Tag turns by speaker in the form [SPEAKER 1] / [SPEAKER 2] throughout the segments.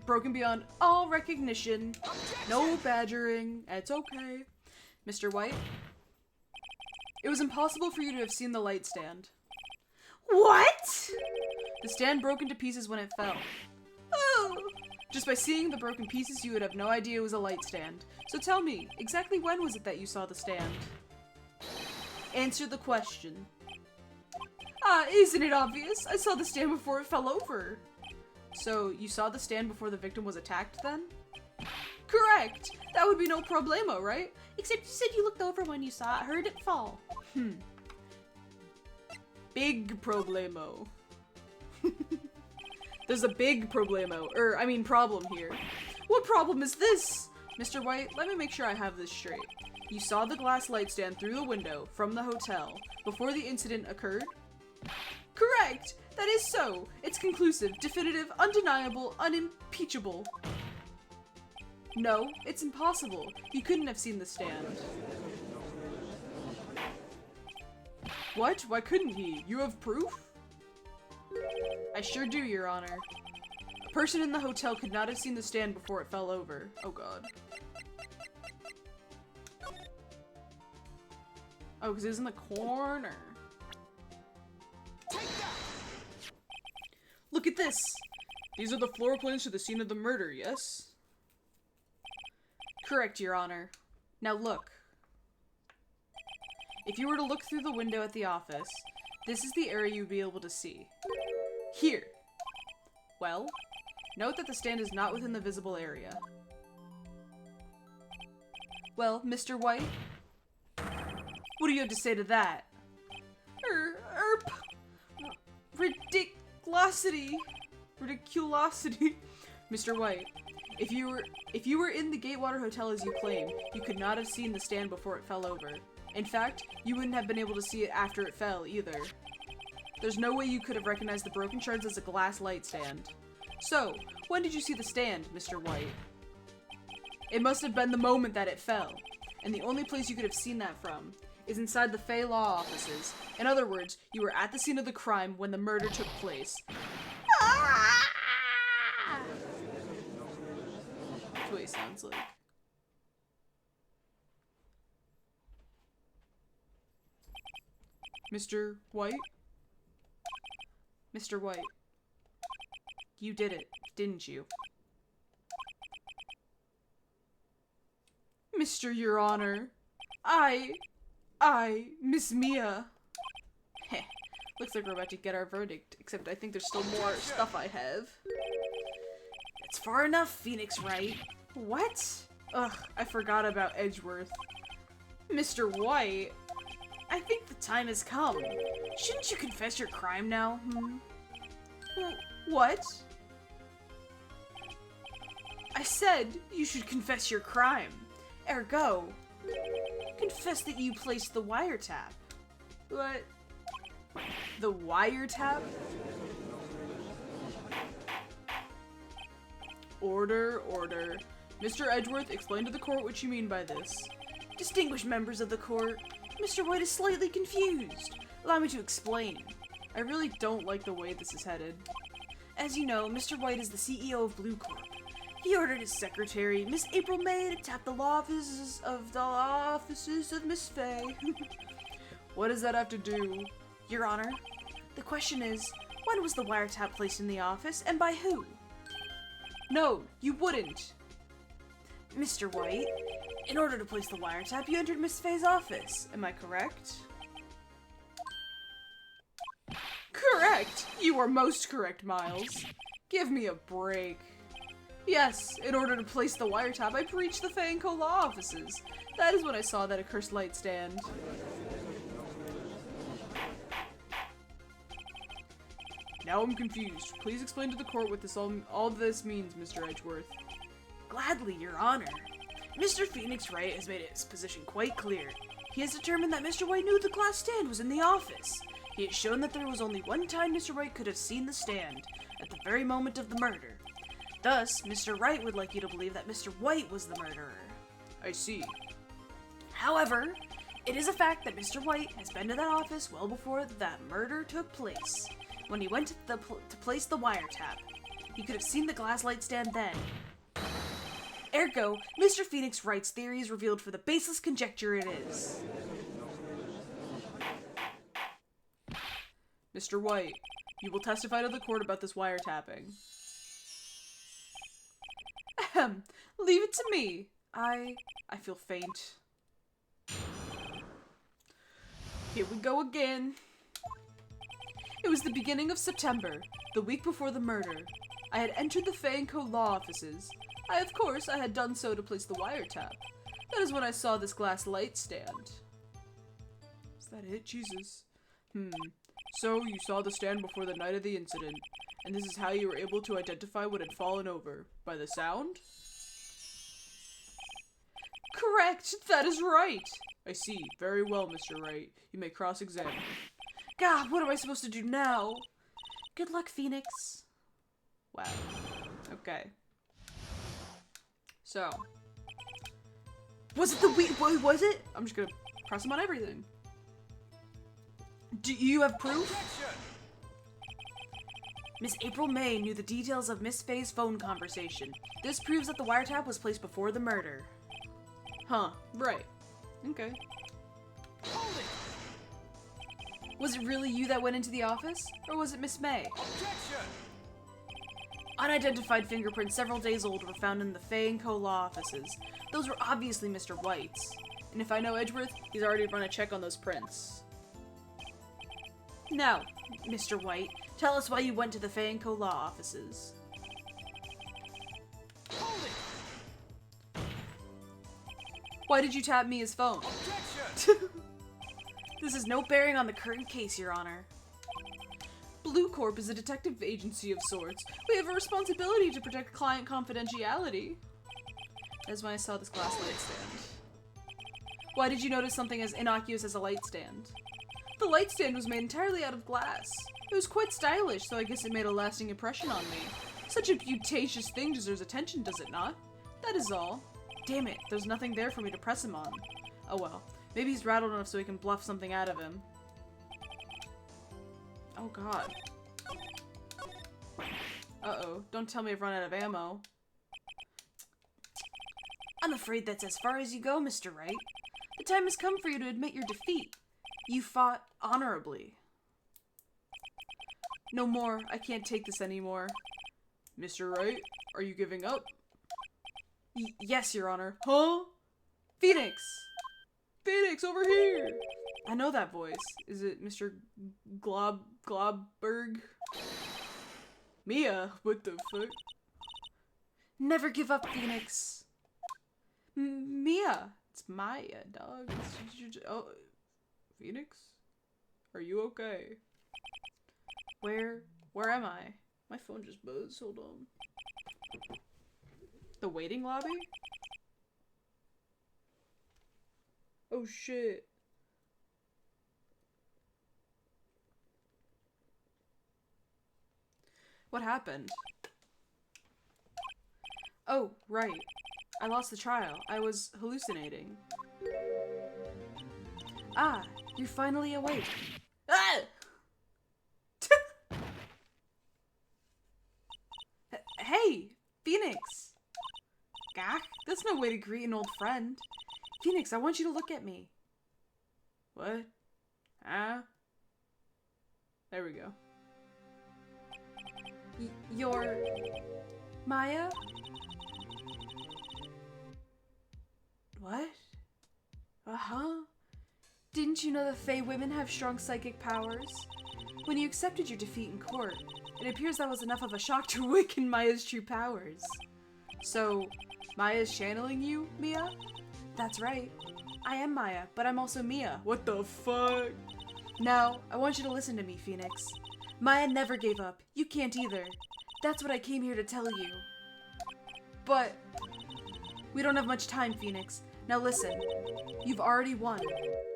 [SPEAKER 1] broken beyond all recognition. No badgering. It's okay. Mr. White? It was impossible for you to have seen the light stand. What? The stand broke into pieces when it fell. Oh! Just by seeing the broken pieces, you would have no idea it was a light stand. So tell me, exactly when was it that you saw the stand? Answer the question. Isn't it obvious? I saw the stand before it fell over. So, you saw the stand before the victim was attacked then? Correct! That would be no problemo, right? Except you said you looked over when you saw it, heard it fall. Big problemo. There's a big problemo, problem here. What problem is this? Mr. White, let me make sure I have this straight. You saw the glass light stand through the window from the hotel before the incident occurred? Correct! That is so. It's conclusive, definitive, undeniable, unimpeachable. No, it's impossible. You couldn't have seen the stand. What? Why couldn't he? You have proof? I sure do, Your Honor. A person in the hotel could not have seen the stand before it fell over. Oh god. Oh, because it was in the corner. Look at this! These are the floor plans to the scene of the murder, yes? Correct, Your Honor. Now look. If you were to look through the window at the office, this is the area you'd be able to see. Here. Well, note that the stand is not within the visible area. Well, Mr. White? What do you have to say to that? Ridiculosity. Mr. White, if you were in the Gatewater Hotel as you claim, you could not have seen the stand before it fell over. In fact, you wouldn't have been able to see it after it fell, either. There's no way you could have recognized the broken shards as a glass light stand. So, when did you see the stand, Mr. White? It must have been the moment that it fell, and the only place you could have seen that from is inside the Fey Law offices. In other words, you were at the scene of the crime when the murder took place. That's what he sounds like. Mr. White? Mr. White. You did it, didn't you? Mr. Your Honor. Miss Mia. Heh. Looks like we're about to get our verdict, except I think there's still more stuff I have. It's far enough, Phoenix Wright. What? Ugh, I forgot about Edgeworth. Mr. White, I think the time has come. Shouldn't you confess your crime now, What? I said you should confess your crime. Ergo, confess that you placed the wiretap. What? The wiretap? Order, order. Mr. Edgeworth, explain to the court what you mean by this. Distinguished members of the court, Mr. White is slightly confused. Allow me to explain. I really don't like the way this is headed. As you know, Mr. White is the CEO of Blue Corp. He ordered his secretary, Miss April May, to tap the law offices of Miss Fay. What does that have to do? Your Honor, the question is, when was the wiretap placed in the office, and by who? No, you wouldn't. Mr. White, in order to place the wiretap, you entered Miss Fay's office. Am I correct? Correct! You are most correct, Miles. Give me a break. Yes, in order to place the wiretap, I breached the Fay & Co. law offices. That is when I saw that accursed light stand. Now I'm confused. Please explain to the court what all this means, Mr. Edgeworth. Gladly, Your Honor. Mr. Phoenix Wright has made his position quite clear. He has determined that Mr. White knew the glass stand was in the office. He has shown that there was only one time Mr. Wright could have seen the stand, at the very moment of the murder. Thus, Mr. Wright would like you to believe that Mr. White was the murderer. I see. However, it is a fact that Mr. White has been to that office well before that murder took place. When he went to place the wiretap, he could have seen the glass light stand then. Ergo, Mr. Phoenix Wright's theory is revealed for the baseless conjecture it is. Mr. White, you will testify to the court about this wiretapping. Ahem. Leave it to me. I feel faint. Here we go again. It was the beginning of September, the week before the murder. I had entered the Fay & Co. law offices. Of course, I had done so to place the wiretap. That is when I saw this glass light stand. Is that it? Jesus. So, you saw the stand before the night of the incident, and this is how you were able to identify what had fallen over. By the sound? Correct! That is right! I see. Very well, Mr. Wright. You may cross-examine. God, what am I supposed to do now? Good luck, Phoenix. Wow. Okay. So. Was it the what was it? I'm just gonna press him on everything. Do you have proof? Miss April May knew the details of Miss Fay's phone conversation. This proves that the wiretap was placed before the murder. Huh. Right. Okay. Hold it. Was it really you that went into the office? Or was it Miss May? Objection! Unidentified fingerprints several days old were found in the Fay & Co. law offices. Those were obviously Mr. White's. And if I know Edgeworth, he's already run a check on those prints. Now, Mr. White, tell us why you went to the Fay & Co. law offices. Hold it. Why did you tap Mia's phone? Objection! This has no bearing on the current case, Your Honor. Blue Corp is a detective agency of sorts. We have a responsibility to protect client confidentiality. That is when I saw this glass light stand. Why did you notice something as innocuous as a light stand? The light stand was made entirely out of glass. It was quite stylish, so I guess it made a lasting impression on me. Such a beauticious thing deserves attention, does it not? That is all. Damn it, there's nothing there for me to press him on. Oh well. Maybe he's rattled enough so we can bluff something out of him. Oh god. Uh-oh. Don't tell me I've run out of ammo. I'm afraid that's as far as you go, Mr. Wright. The time has come for you to admit your defeat. You fought honorably. No more. I can't take this anymore. Mr. Wright, are you giving up? Yes, Your Honor. Huh? Phoenix! Phoenix, over here! I know that voice. Is it Mr. Globberg? Mia, what the fuck? Never give up, Phoenix. Mia. It's Maya, dog. Oh, Phoenix? Are you okay? Where am I? My phone just buzzed. Hold on. The waiting lobby? Oh shit. What happened? Oh, right. I lost the trial. I was hallucinating. Ah, you're finally awake. Ah! Hey, Phoenix! Gah, that's no way to greet an old friend. Phoenix, I want you to look at me. What? Ah? There we go. You're... Maya? What? Uh-huh. Didn't you know the Fey women have strong psychic powers? When you accepted your defeat in court, it appears that was enough of a shock to awaken Maya's true powers. So, Maya's channeling you, Mia? That's right. I am Maya, but I'm also Mia. What the fuck? Now, I want you to listen to me, Phoenix. Maya never gave up. You can't either. That's what I came here to tell you. But, we don't have much time, Phoenix. Now listen, you've already won.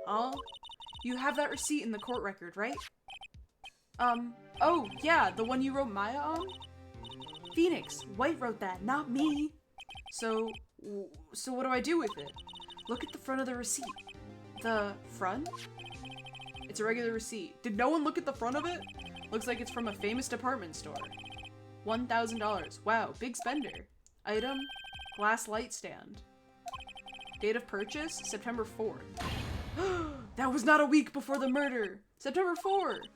[SPEAKER 1] Huh? You have that receipt in the court record, right? Oh, yeah, the one you wrote Maya on? Phoenix, White wrote that, not me. So what do I do with it? Look at the front of the receipt. The front? It's a regular receipt. Did no one look at the front of it? Looks like it's from a famous department store. $1,000. Wow, big spender. Item, glass light stand. Date of purchase, September 4th. That was not a week before the murder. September 4th.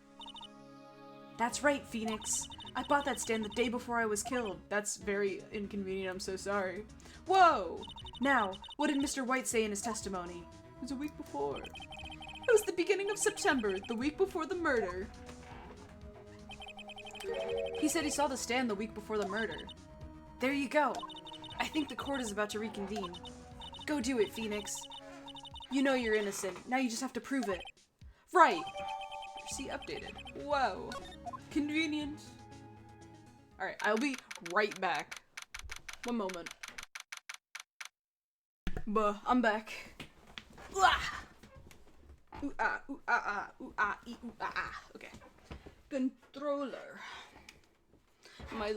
[SPEAKER 1] That's right, Phoenix. I bought that stand the day before I was killed. That's very inconvenient, I'm so sorry. Whoa! Now, what did Mr. White say in his testimony? It was a week before. It was the beginning of September, the week before the murder. He said he saw the stand the week before the murder. There you go. I think the court is about to reconvene. Go do it, Phoenix. You know you're innocent. Now you just have to prove it. Right! See, updated. Whoa. Convenient. Alright, I'll be right back. One moment. I'm back. Ooh, ooh, ah, ooh, ah, ah, ooh, ah, ee, ooh, ah, ah. Okay. Controller. I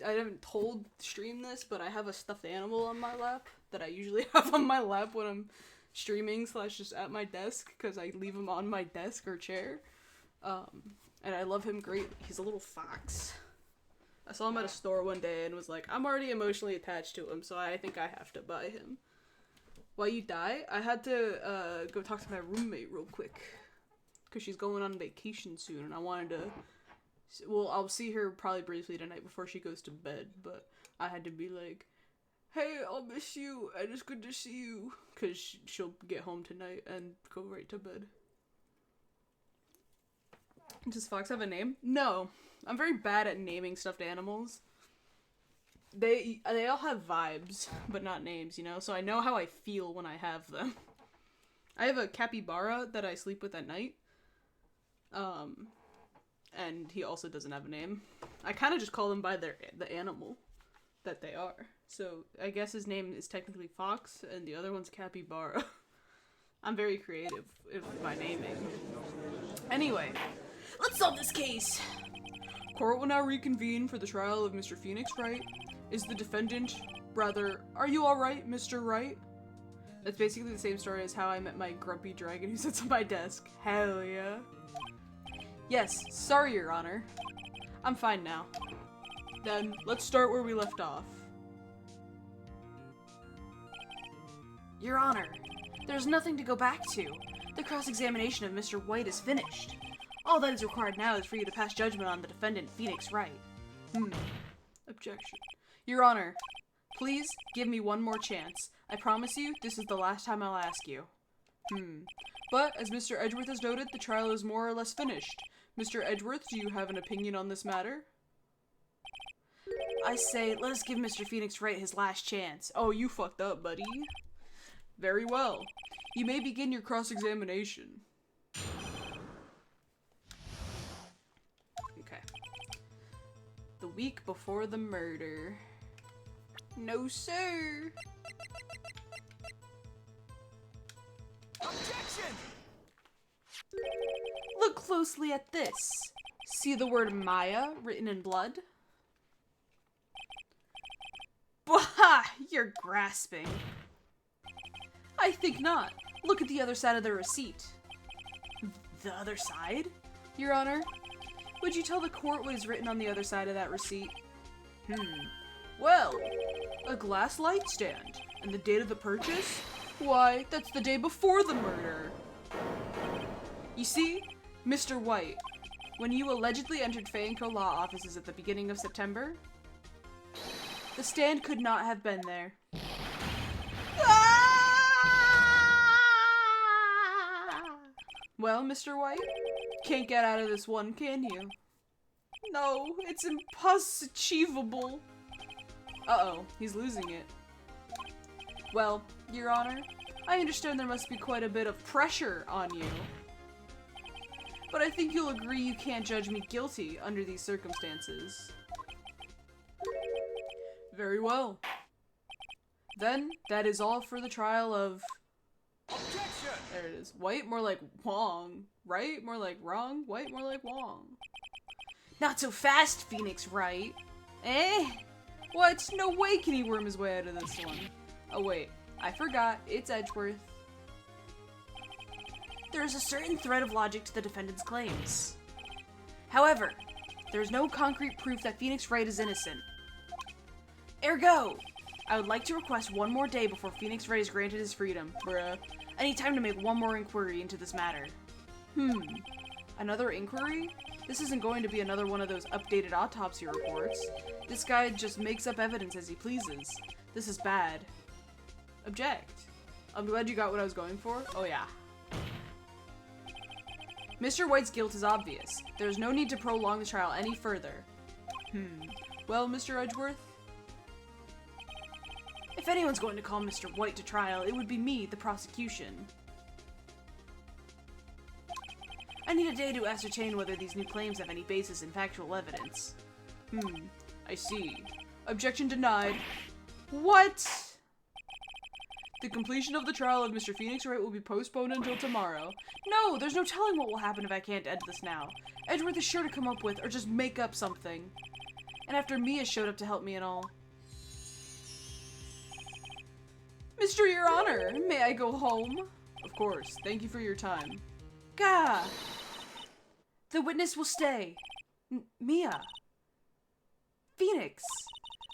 [SPEAKER 1] haven't told stream this, but I have a stuffed animal on my lap that I usually have on my lap when I'm streaming / just at my desk, because I leave him on my desk or chair. And I love him greatly. He's a little fox. I saw him at a store one day and was like, I'm already emotionally attached to him, so I think I have to buy him. While you die, I had to go talk to my roommate real quick, because she's going on vacation soon, and I wanted to, well, I'll see her probably briefly tonight before she goes to bed, but I had to be like, hey, I'll miss you, and it's good to see you, because she'll get home tonight and go right to bed. Does Fox have a name? No. I'm very bad at naming stuffed animals. They all have vibes, but not names, you know? So I know how I feel when I have them. I have a capybara that I sleep with at night. And he also doesn't have a name. I kind of just call them by the animal that they are. So I guess his name is technically Fox, and the other one's Capybara. I'm very creative with my naming. Anyway, let's solve this case! Court will now reconvene for the trial of Mr. Phoenix Wright. Is the defendant, rather, are you alright, Mr. Wright? That's basically the same story as how I met my grumpy dragon who sits on my desk. Hell yeah. Yes, sorry, Your Honor. I'm fine now. Then, let's start where we left off. Your Honor, there's nothing to go back to. The cross-examination of Mr. White is finished. All that is required now is for you to pass judgment on the defendant, Phoenix Wright. Objection. Your Honor, please give me one more chance. I promise you, this is the last time I'll ask you. But, as Mr. Edgeworth has noted, the trial is more or less finished. Mr. Edgeworth, do you have an opinion on this matter? I say, let us give Mr. Phoenix Wright his last chance. Oh, you fucked up, buddy. Very well. You may begin your cross-examination. Okay. The week before the murder. No, sir.
[SPEAKER 2] Objection!
[SPEAKER 1] Look closely at this. See the word Maya written in blood? Bah! You're grasping. I think not. Look at the other side of the receipt. The other side? Your Honor? Would you tell the court what is written on the other side of that receipt? Well, a glass light stand. And the date of the purchase? Why, that's the day before the murder. You see, Mr. White, when you allegedly entered Fayenco Law offices at the beginning of September, the stand could not have been there. Well, Mr. White, can't get out of this one, can you? No, it's impossible. Uh-oh, he's losing it. Well, Your Honor, I understand there must be quite a bit of pressure on you. But I think you'll agree you can't judge me guilty under these circumstances. Very well. Then, that is all for the trial of...
[SPEAKER 2] Objection!
[SPEAKER 1] There it is. White, more like Wong. Right? More like wrong. White, more like Wong. Not so fast, Phoenix Wright. Eh? What? No way can he worm his way out of this one. Oh wait, I forgot. It's Edgeworth. There is a certain thread of logic to the defendant's claims. However, There is no concrete proof that Phoenix Wright is innocent. Ergo, I would like to request one more day before Phoenix Wright is granted his freedom. Bruh. I need time to make one more inquiry into this matter. Another inquiry? This isn't going to be another one of those updated autopsy reports. This guy just makes up evidence as he pleases. This is bad. Object. I'm glad you got what I was going for. Oh yeah. Mr. White's guilt is obvious. There's no need to prolong the trial any further. Well, Mr. Edgeworth? If anyone's going to call Mr. White to trial, it would be me, the prosecution. I need a day to ascertain whether these new claims have any basis in factual evidence. I see. Objection denied. What? The completion of the trial of Mr. Phoenix Wright will be postponed until tomorrow. No, there's no telling what will happen if I can't end this now. Edgeworth is sure to come up with, or just make up something. And after Mia showed up to help me and all. Mr. Your Honor, may I go home? Of course, thank you for your time. Gah! The witness will stay. Mia. Phoenix.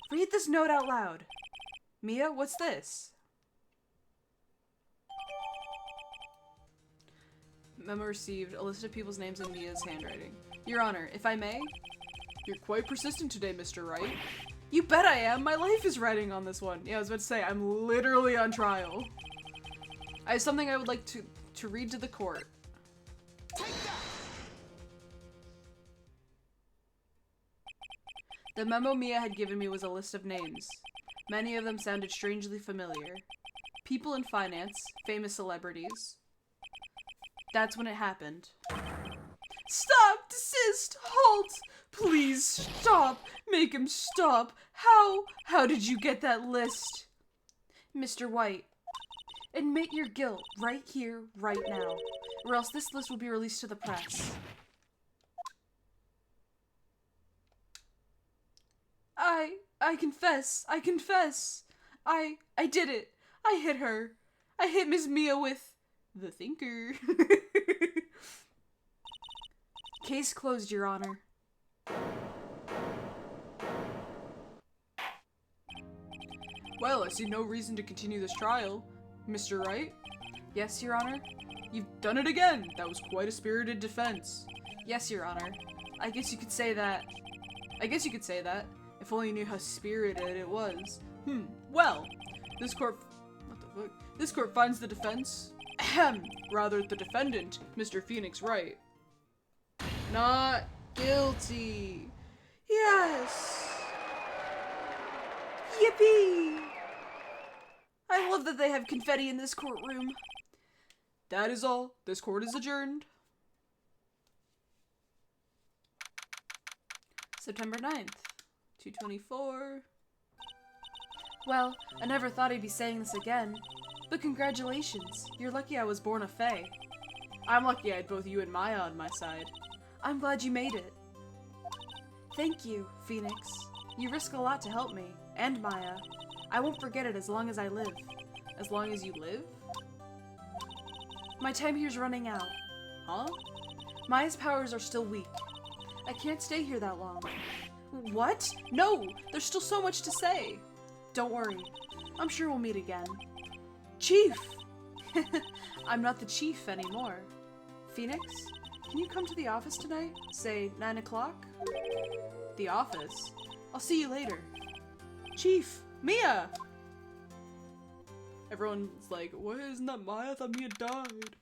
[SPEAKER 1] Read this note out loud. Mia, what's this? Memo received. A list of people's names in Mia's handwriting. Your Honor, if I may? You're quite persistent today, Mr. Wright. You bet I am. My life is riding on this one. Yeah, I was about to say, I'm literally on trial. I have something I would like to read to the court. The memo Mia had given me was a list of names. Many of them sounded strangely familiar. People in finance, famous celebrities. That's when it happened. Stop! Desist! Halt! Please stop! Make him stop! How did you get that list? Mr. White, admit your guilt right here, right now, or else this list will be released to the press. I confess. I confess. I did it. I hit her. I hit Miss Mia with the thinker. Case closed, Your Honor. Well, I see no reason to continue this trial. Mr. Wright? Yes, Your Honor? You've done it again! That was quite a spirited defense. Yes, Your Honor. I guess you could say that. If only you knew how spirited it was. Well, this court... What the fuck? This court finds the defense... rather, the defendant, Mr. Phoenix Wright. Not guilty. Yes! Yippee! I love that they have confetti in this courtroom. That is all. This court is adjourned. September 9th, 2:24. Well, I never thought I'd be saying this again, but congratulations. You're lucky I was born a fae. I'm lucky I had both you and Maya on my side. I'm glad you made it. Thank you, Phoenix. You risk a lot to help me, and Maya. I won't forget it as long as I live. As long as you live? My time here's running out. Huh? Maya's powers are still weak. I can't stay here that long. What? No! There's still so much to say! Don't worry. I'm sure we'll meet again. Chief! I'm not the chief anymore. Phoenix, can you come to the office tonight? Say 9 o'clock? The office? I'll see you later. Chief! Mia! Everyone's like, what? Isn't that Maya? I thought Mia died.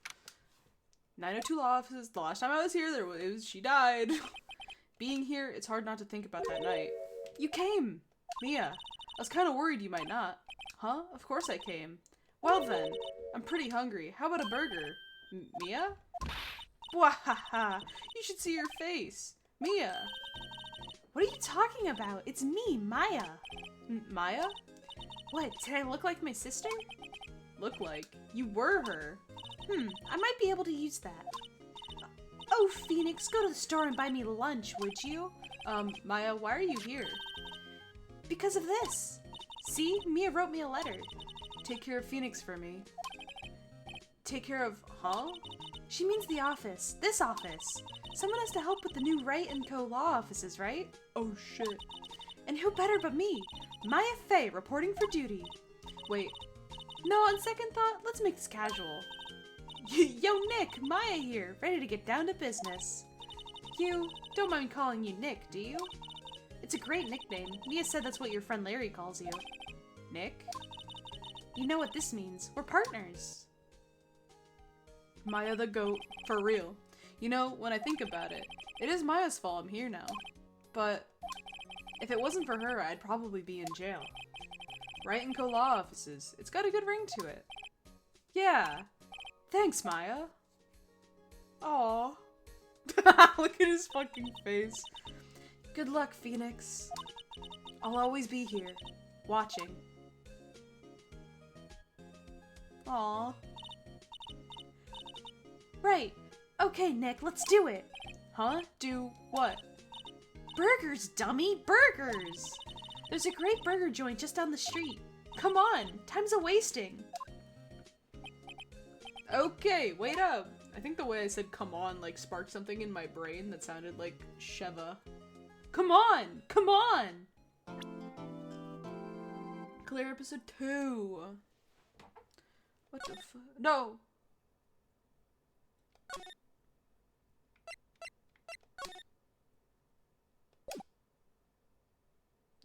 [SPEAKER 1] 902 law offices. The last time I was here, she died. Being here, it's hard not to think about that night. You came! Mia, I was kind of worried you might not. Huh? Of course I came. Well then, I'm pretty hungry. How about a burger? Mia? Wahaha! You should see your face. Mia! What are you talking about? It's me, Maya. Maya? What, did I look like my sister? Look like? You were her. I might be able to use that. Oh, Phoenix, go to the store and buy me lunch, would you? Maya, why are you here? Because of this. See, Mia wrote me a letter. Take care of Phoenix for me. take care of, huh? She means the office. This office. Someone has to help with the new Wright & Co. law offices, right? Oh shit. And who better but me? Maya Fey, reporting for duty. Wait. No, on second thought, let's make this casual. Yo, Nick, Maya here, ready to get down to business. You don't mind me calling you Nick, do you? It's a great nickname. Mia said that's what your friend Larry calls you. Nick? You know what this means. We're partners. Maya the goat. For real. You know, when I think about it, it is Maya's fault I'm here now. But if it wasn't for her, I'd probably be in jail. Wright & Co. law offices. It's got a good ring to it. Yeah. Thanks, Maya. Aww. Look at his fucking face. Good luck, Phoenix. I'll always be here, watching. Aww. Right. Okay, Nick, let's do it. Huh? Do what? Burgers, dummy! Burgers! There's a great burger joint just down the street. Come on, time's a-wasting. Okay, wait up. I think the way I said come on like sparked something in my brain that sounded like Sheva. Come on! Come on! Clear episode 2. What the fuck? No!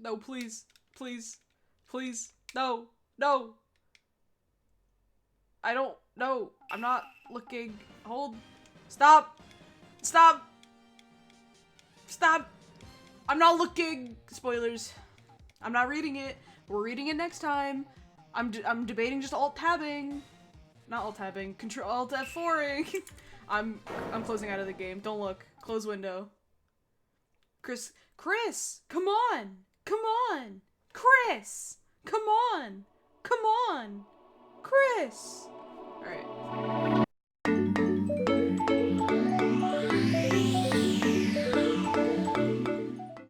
[SPEAKER 1] No, please. Please. Please. No. No! I don't know. I'm not looking. Hold. Stop! Stop! Stop! I'm not looking! Spoilers. I'm not reading it. We're reading it next time. I'm debating just alt-tabbing. Not alt-tabbing. Control alt-F4ing. I'm closing out of the game. Don't look. Close window. Chris! Come on! Come on! Chris! Come on! Come on! Chris! Alright.